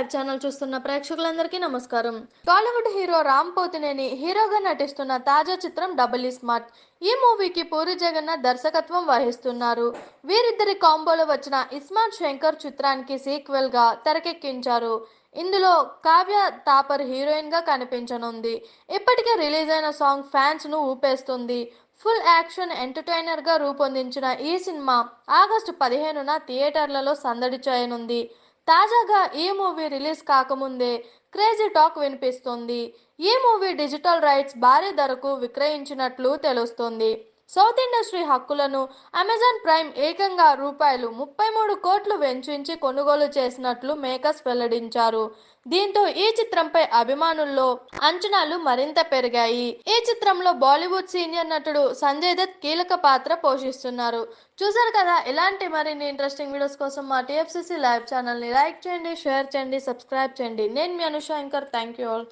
Live channel చూస్తున్న ప్రేక్షకులందరికీ నమస్కారం. టాలీవుడ్ హీరో రామ్ పోతినేని హీరోగా నటిస్తున్న తాజా చిత్రం డబుల్ ఈ స్మార్ట్. ఈ మూవీకి పూరి జగన్నాథ్ దర్శకత్వం వహిస్తున్నారు. వీరిద్దరి కాంబోలో వచ్చిన ఇస్మార్ట్ శంకర్ చిత్రానికి సీక్వెల్ గా తెరకెక్కించారు. ఇందులో కావ్య తాపర్ హీరోయిన్ గా కనిపించనుంది. ఇప్పటికే రిలీజ్ అయిన సాంగ్ ఫ్యాన్స్ ను ఊపేస్తుంది. ఫుల్ యాక్షన్ ఎంటర్టైనర్ గా రూపొందించిన ఈ సినిమా ఆగస్టు 15న థియేటర్లలో సందడి చేయనుంది. తాజాగా ఈ మూవీ రిలీజ్ కాకముందే క్రేజీ టాక్ వినిపిస్తోంది. ఈ మూవీ డిజిటల్ రైట్స్ భారీ ధరకు విక్రయించినట్లు తెలుస్తోంది. సౌత్ ఇండస్ట్రీ హక్కులను అమెజాన్ ప్రైమ్ ఏకంగా రూ. 33 కోట్లు వెచ్చించి కొనుగోలు చేసినట్లు మేకర్స్ వెల్లడించారు. దీంతో ఈ చిత్రంపై అభిమానుల్లో అంచనాలు మరింత పెరిగాయి. ఈ చిత్రంలో బాలీవుడ్ సీనియర్ నటుడు సంజయ్ దత్ కీలక పాత్ర పోషిస్తున్నారు. చూసారు కదా, ఇలాంటి మరిన్ని ఇంట్రెస్టింగ్ వీడియోస్ కోసం మా టీఎఫ్సీసీ లైవ్ ఛానల్ని లైక్ చేయండి, షేర్ చేయండి, సబ్స్క్రైబ్ చేయండి. నేను మీ Anusha anchor. Thank you all.